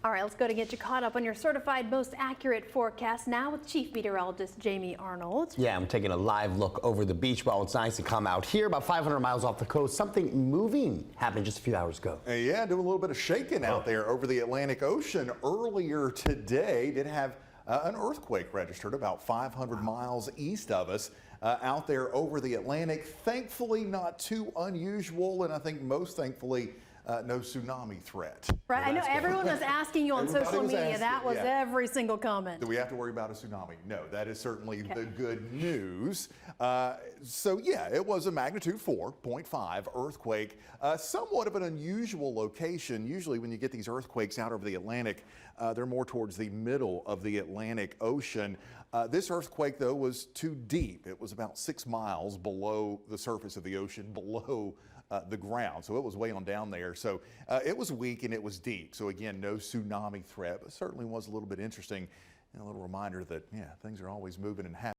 All right, let's go to get you caught up on your certified most accurate forecast now with Chief Meteorologist Jamie Arnold. Yeah, I'm taking a live look over the beach. While it's nice to come out here, about 500 miles off the coast, something moving happened just a few hours ago. Yeah, doing a little bit of shaking out there over the Atlantic Ocean earlier today. Did have an earthquake registered about 500 miles east of us out there over the Atlantic. Thankfully, not too unusual, and I think most thankfully, no tsunami threat. Right, I know everyone was asking you on social media. That was every single comment. Do we have to worry about a tsunami? No, that is certainly the good news. So yeah, it was a magnitude 4.5 earthquake, somewhat of an unusual location. Usually when you get these earthquakes out over the Atlantic, they're more towards the middle of the Atlantic Ocean. This earthquake, though, was too deep. It was about 6 miles below the surface of the ocean, below the ground. So it was way on down there. So it was weak and it was deep. So again, no tsunami threat, but certainly was a little bit interesting. And a little reminder that, yeah, things are always moving and happening.